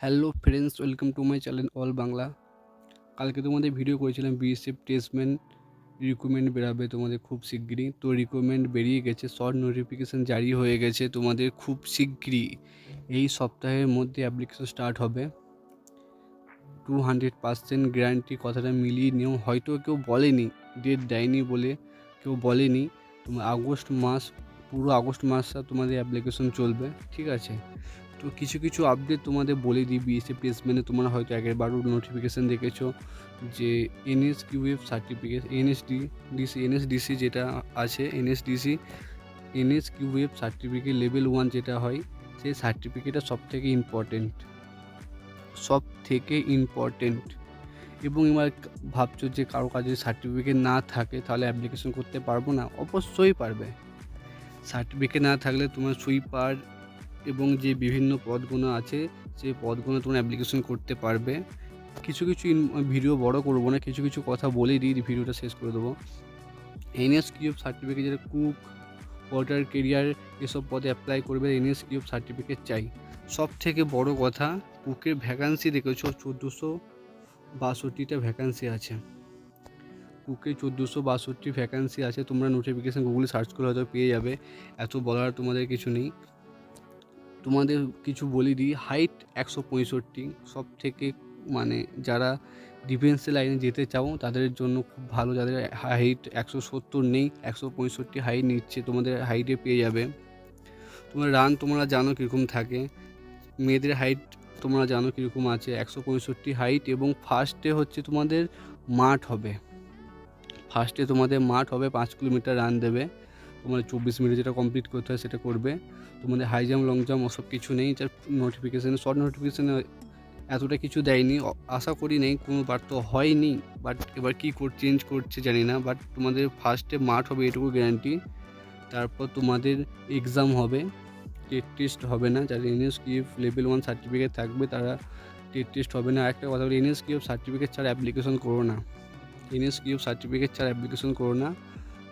Hello friends, welcome to my channel all Bangla. কালকে তোমাদের video করেছিলাম বিএসএফ টেস্টম্যান রিক্রুটমেন্ট বেরাবে তোমাদের খুব শিগগিরই। তো রিক্রুটমেন্ট বেরিয়ে গেছে, শর্ট নোটিফিকেশান জারি হয়ে গেছে তোমাদের খুব শিগগিরই। এই সপ্তাহের মধ্যে অ্যাপ্লিকেশন স্টার্ট হবে। 200% গ্যারান্টি কথাটা মিলিয়ে নিও। হয়তো কেউ বলেনি, ডেট দেয়নি বলে কেউ বলেনি। তোমার আগস্ট মাস, পুরো আগস্ট মাসটা তোমাদের অ্যাপ্লিকেশন চলবে, ঠিক আছে? তো কিছু কিছু আপডেট তোমাদের বলে দিই। বিএসএফ প্লেসমেন্টে তোমরা হয়তো একবারও নোটিফিকেশান দেখেছো যে এনএসকিউএফ সার্টিফিকেট, এনএসডিসি যেটা আছে, এনএসকিউএফ সার্টিফিকেট লেভেল 1 যেটা হয়, সেই সার্টিফিকেটটা সব থেকে ইম্পর্টেন্ট। এবং এবার ভাবছো যে কারো কাছে সার্টিফিকেট না থাকে তাহলে অ্যাপ্লিকেশন করতে পারবো না? অবশ্যই পারবে। সার্টিফিকেট না থাকলে তোমার সুইপার এবং যে বিভিন্ন পদগুলো আছে সেই পদগুলো তোমরা অ্যাপ্লিকেশন করতে পারবে। কিছু ভিডিও বড় করবো না, কিছু কিছু কথা বলেই দিই, ভিডিওটা শেষ করে দেবো। এনএসকিউএফ সার্টিফিকেট যেটা কুক, ওয়াটার কেরিয়ার, এসব পদে অ্যাপ্লাই করবে, এনএসকিউএফ সার্টিফিকেট চাই। সব থেকে বড় কথা, কুকের ভ্যাকান্সি দেখেছো 1462টা ভ্যাকান্সি আছে। কুকে 1462 ভ্যাকান্সি আছে। তোমরা নোটিফিকেশান গুগলে সার্চ করে হয়তো পেয়ে যাবে, এত বলার তোমাদের কিছু নেই। তোমাদের কিছু বলে দিই, হাইট 165, সব থেকে মানে যারা ডিফেন্সের লাইনে যেতে চাও তাদের জন্য খুব ভালো। যাদের হাইট 170 নেই, 165 হাইট নিচ্ছে, তোমাদের হাইটে পেয়ে যাবে। তোমরা রান তোমরা জানো কীরকম থাকে, মেয়েদের হাইট তোমরা জানো কীরকম আছে, 165 হাইট। এবং ফার্স্টে হচ্ছে তোমাদের মাঠ হবে, 5 কিলোমিটার রান দেবে। তোমাদের 24 মিনিটে যেটা কমপ্লিট করতে হয় সেটা করবে। তোমাদের হাই জাম্প, লং জাম্প ওসব কিছু নেই। যার নোটিফিকেশানে, শর্ট নোটিফিকেশানে এতটা কিছু দেয়নি, আশা করি নেই, কোনো বার তো হয়নি। বাট এবার কী চেঞ্জ করছে জানি না। বাট তোমাদের ফার্স্টে মাঠ হবে, এটুকু গ্যারান্টি। তারপর তোমাদের এক্সাম হবে, টেস্ট হবে না। যাদের এনএসকিউএফ লেভেল 1 সার্টিফিকেট থাকবে তারা টেস্ট হবে না। আরেকটা কথা বলি, এনএসকিউএফ সার্টিফিকেট ছাড়া অ্যাপ্লিকেশন করো না।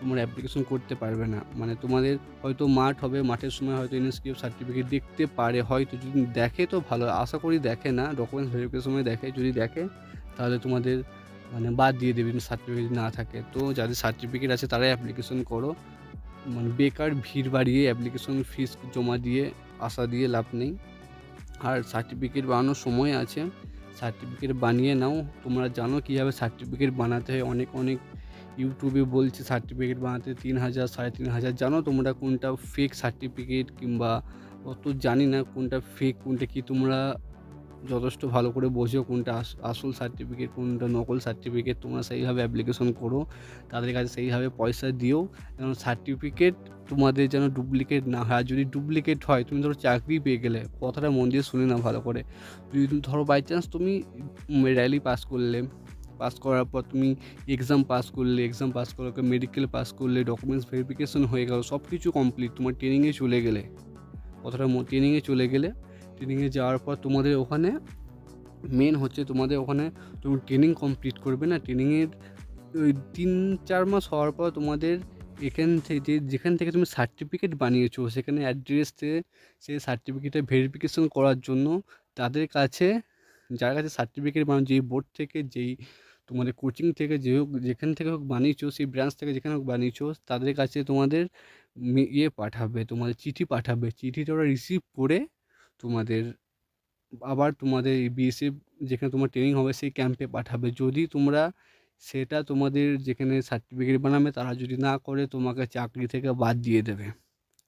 তোমরা অ্যাপ্লিকেশন করতে পারবে না। মানে তোমাদের হয়তো মাঠ হবে, মাঠের সময় হয়তো এনএসকিউএফ সার্টিফিকেট দেখতে পারে, হয়তো যদি দেখে তো ভালো, আশা করি দেখে না, ডকুমেন্টস ভেরিফিকেশনের সময় দেখে। যদি দেখে তাহলে তোমাদের মানে বাদ দিয়ে দেবেন সার্টিফিকেট না থাকে। তো যাদের সার্টিফিকেট আছে তারাই অ্যাপ্লিকেশন করো। মানে বেকার ভিড় বাড়িয়ে অ্যাপ্লিকেশন ফিস জমা দিয়ে আশা দিয়ে লাভ নেই। আর সার্টিফিকেট বানানোর সময় আছে, সার্টিফিকেট বানিয়ে নাও। তোমরা জানো কীভাবে সার্টিফিকেট বানাতে হয়, অনেক ইউটিউবে বলছে সার্টিফিকেট বানাতে 3000 3,500। জানো তোমরা কোনটা ফেক সার্টিফিকেট, কিংবা অত জানি না কোনটা ফেক কোনটা কি। তোমরা যথেষ্ট ভালো করে বোঝো কোনটা আসল সার্টিফিকেট, কোনটা নকল সার্টিফিকেট। তোমরা সেইভাবে অ্যাপ্লিকেশন করো, তাদের কাছে সেইভাবে পয়সা দিও, যেন সার্টিফিকেট তোমাদের যেন ডুপ্লিকেট না হয়। আর যদি ডুপ্লিকেট হয়, তুমি ধরো চাকরি পেয়ে গেলে, কথাটা মন দিয়ে শুনে নাও ভালো করে। যদি তুমি ধরো বাই চান্স তুমি র্যালি পাস করার পর তুমি এক্সাম পাস করার পর মেডিকেল পাস করলে, ডকুমেন্টস ভেরিফিকেশন হয়ে গেল, সব কিছু কমপ্লিট, তোমার ট্রেনিংয়ে চলে গেলে, ট্রেনিংয়ে যাওয়ার পর তোমাদের ওখানে মেন হচ্ছে, তোমাদের ওখানে তুমি ট্রেনিং কমপ্লিট করবে না। ট্রেনিংয়ের ওই 3-4 মাস হওয়ার পর তোমাদের এখান থেকে যেখান থেকে তুমি সার্টিফিকেট বানিয়েছো সেখানে অ্যাড্রেসে সেই সার্টিফিকেটটা ভেরিফিকেশন করার জন্য তাদের কাছে, যার কাছে সার্টিফিকেট যেই বোর্ড থেকে, যেই তোমাদের কোচিং থেকে, যে হোক যেখান থেকে হোক বানিয়েছো, সেই ব্রাঞ্চ থেকে যেখানে হোক বানিয়েছো, তাদের কাছে তোমাদের পাঠাবে, তোমাদের চিঠি পাঠাবে। চিঠিটা ওরা রিসিভ করে তোমাদের আবার তোমাদের এই বিএসএফ যেখানে তোমার ট্রেনিং হবে সেই ক্যাম্পে পাঠাবে। যদি তোমরা সেটা তোমাদের যেখানে সার্টিফিকেট বানাবে তারা যদি না করে, তোমাকে চাকরি থেকে বাদ দিয়ে দেবে।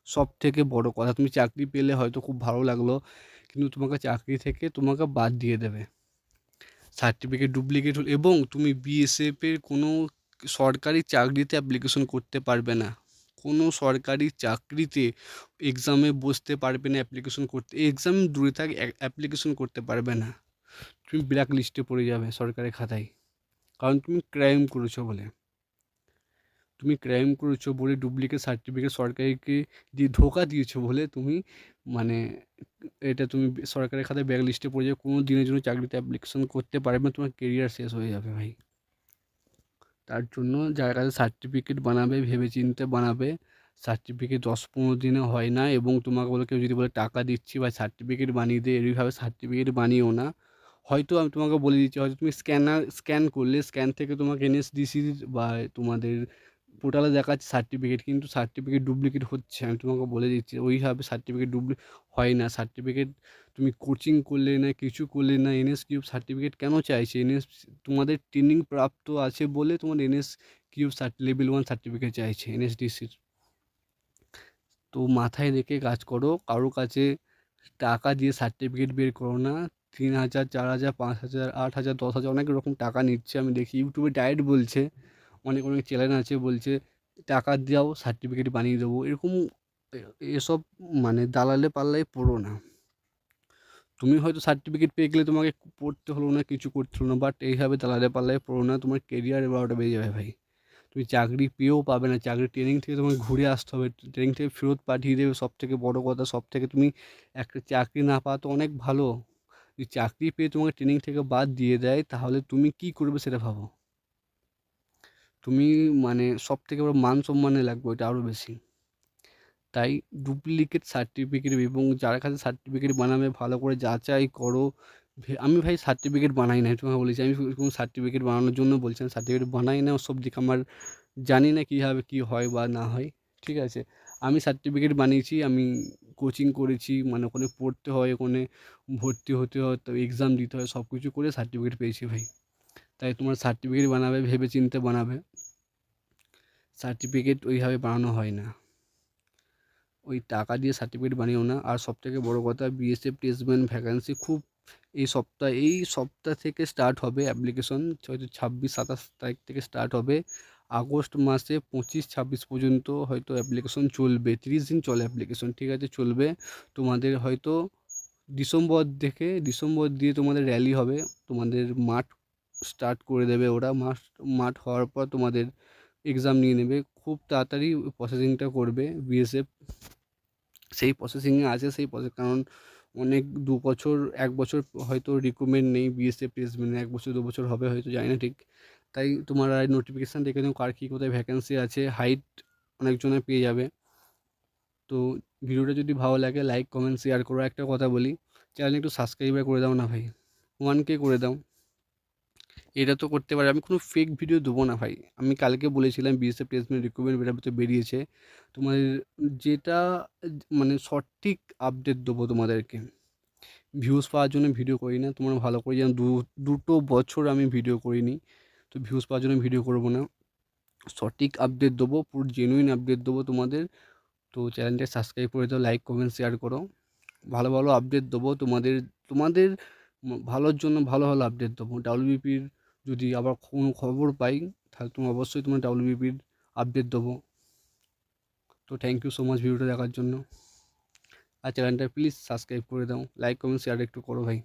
সব থেকে বড় কথা, তুমি চাকরি পেলে হয়তো খুব ভালো লাগলো, কিন্তু তোমাকে চাকরি থেকে তোমাকে বাদ দিয়ে দেবে সার্টিফিকেট ডুপ্লিকেট হলে। এবং তুমি বিএসএফের কোনো সরকারি চাকরিতে অ্যাপ্লিকেশন করতে পারবে না। কোনো সরকারি চাকরিতে এক্সামে বসতে পারবে না, এক্সাম দূরে থাক, অ্যাপ্লিকেশন করতে পারবে না। তুমি ব্ল্যাক লিস্টে পড়ে যাবে সরকারি খাতায়, কারণ তুমি ক্রাইম করেছো বলে ডুপ্লিকেট সার্টিফিকেট সরকারিকে দিয়ে ধোঁকা দিয়েছো বলে তুমি মানে এটা তুমি সরকারি খাতায় ব্ল্যাক লিস্টে পড়ে যাবে। কোনো দিনের জন্য চাকরিতে অ্যাপ্লিকেশন করতে পারবে না, তোমার কেরিয়ার শেষ হয়ে যাবে ভাই। তার জন্য যার কাছে সার্টিফিকেট বানাবে ভেবেচিন্তে বানাবে, সার্টিফিকেট 10-15 দিনে হয় না, এবং তোমাকে বলে কেউ যদি বলে টাকা দিচ্ছি বা সার্টিফিকেট বানিয়ে দে, এইভাবে সার্টিফিকেট বানিও না। হয়তো আমি তোমাকে বলে দিচ্ছি, হয়তো তুমি স্ক্যান করলে, স্ক্যান থেকে তোমাকে এনএসডিসির বা তোমাদের পোর্টালে দেখাচ্ছে সার্টিফিকেট, কিন্তু সার্টিফিকেট ডুপ্লিকেট হচ্ছে। আমি তোমাকে বলে দিচ্ছি, ওইভাবে সার্টিফিকেট হয় না। সার্টিফিকেট তুমি কোচিং করলে না, কিছু করলে না, এনএসকিউব সার্টিফিকেট কেন চাইছে? তোমাদের ট্রেনিং প্রাপ্ত আছে বলে তোমার এনএসকিউব লেভেল 1 সার্টিফিকেট চাইছে এনএসডিসির। তো মাথায় রেখে কাজ করো। কারোর কাছে টাকা দিয়ে সার্টিফিকেট বের করো না। 3,000, 4,000, 5,000, 8,000, 10,000 অনেক রকম টাকা নিচ্ছে। আমি দেখি ইউটিউবে ডাইরেক্ট বলছে, অনেক চ্যানেল আছে বলছে টাকা দাও সার্টিফিকেট বানিয়ে দেবো। এরকম এসব মানে দালালে পাল্লায় পড়ো না। তুমি হয়তো সার্টিফিকেট পেয়ে গেলে তোমাকে পড়তে হলো না, কিছু করতে হলো না, বাট এইভাবে দালালে পাল্লায় পড়ো না, তোমার কেরিয়ার 12টা বেজে যাবে ভাই। তুমি চাকরি পেয়েও পাবে না, চাকরি ট্রেনিং থেকে তোমাকে ঘুরে আসতে হবে, ট্রেনিং থেকে ফেরত পাঠিয়ে দেবে। সবথেকে বড় কথা, সবথেকে তুমি একটা চাকরি না পাওয়া তো অনেক ভালো। যদি চাকরি পেয়ে তোমাকে ট্রেনিং থেকে বাদ দিয়ে দেয়, তাহলে তুমি কী করবে সেটা ভাবো। তুমি মানে সবথেকে বড় মান সম্মানে লাগবে ওইটা আরও বেশি। তাই ডুপ্লিকেট সার্টিফিকেট এবং যার কাছে সার্টিফিকেট বানাবে ভালো করে যাচাই করো। আমি ভাই সার্টিফিকেট বানাই না, তোমাকে বলেছি আমি কোনো সার্টিফিকেট বানানোর জন্য বলছি না, সার্টিফিকেট বানাই না। ওসব দিকে আমার জানি না কীভাবে কী হয় বা না হয়, ঠিক আছে? আমি সার্টিফিকেট বানিয়েছি, আমি কোচিং করেছি, মানে ওখানে পড়তে হয়, ওখানে ভর্তি হতে হয়, তো এক্সাম দিতে হয়, সব কিছু করে সার্টিফিকেট পেয়েছি ভাই। তাই তোমার সার্টিফিকেট বানাবে ভেবে চিন্তে বানাবে, সার্টিফিকেট ওইভাবে বানানো হয় না। ওই টাকা দিয়ে সার্টিফিকেট বানিও না। আর সবথেকে বড় কথা, বিএসএফ প্লেসমেন্ট ভ্যাকান্সি খুব এই সপ্তাহ থেকে স্টার্ট হবে অ্যাপ্লিকেশন। হয়তো 26-27 তারিখ থেকে স্টার্ট হবে। আগস্ট মাসে 25-26 পর্যন্ত হয়তো অ্যাপ্লিকেশন চলবে। 30 দিন চলে অ্যাপ্লিকেশন, ঠিক আছে, চলবে। তোমাদের হয়তো ডিসেম্বর দিয়ে তোমাদের র্যালি হবে, তোমাদের মাঠ স্টার্ট করে দেবে ওরা। মাঠ হওয়ার পর তোমাদের এক্সাম নিয়ে নেবে। খুব তাড়াতাড়ি প্রসেসিংটা করবে বিএসএফ। সেই প্রসেসিংয়ে আছে, কারণ অনেক 2 বছর 1 বছর হয়তো রিক্রুটমেন্ট নেই বিএসএফ প্লেসমেন্টে, 1 বছর 2 বছর হবে হয়তো, জানি না ঠিক। তাই তোমার নোটিফিকেশান দেখে নাও কার কী কোথায় ভ্যাকেন্সি আছে, হাইট অনেকজনে পেয়ে যাবে। তো ভিডিওটা যদি ভালো লাগে লাইক, কমেন্ট, শেয়ার করো। একটা কথা বলি, চ্যানেল একটু সাবস্ক্রাইব করে দাও না ভাই, 1K করে দাও। এটা তো করতে পারে, আমি কোনো ফেক ভিডিও দেবো না ভাই। আমি কালকে বলেছিলাম বিএসএফ প্লেসমেন্ট রিক্রুটমেন্ট বেরিয়েছে, তোমাদের যেটা মানে সঠিক আপডেট দেবো তোমাদেরকে। ভিউজ পাওয়ার জন্য ভিডিও করি না, তোমরা ভালো করে জানো। 2 বছর আমি ভিডিও করিনি, তো ভিউজ পাওয়ার জন্য ভিডিও করবো না। সঠিক আপডেট দেবো, পুরো জেনুইন আপডেট দেবো তোমাদের। তো চ্যানেলটা সাবস্ক্রাইব করে দাও, লাইক, কমেন্ট, শেয়ার করো। ভালো আপডেট দেবো তোমাদের ভালোর জন্য, ভালো আপডেট দেবো। ডাব্লিউবিপির যদি আবার কোনো খবর পাই, তাহলে তুমি অবশ্যই তোমার ডাব্লিউবিপির আপডেট দেবো। তো থ্যাংক ইউ সো মাচ ভিডিওটা দেখার জন্য। আর চ্যানেলটা প্লিজ সাবস্ক্রাইব করে দাও, লাইক, কমেন্ট, শেয়ার একটু করো ভাই।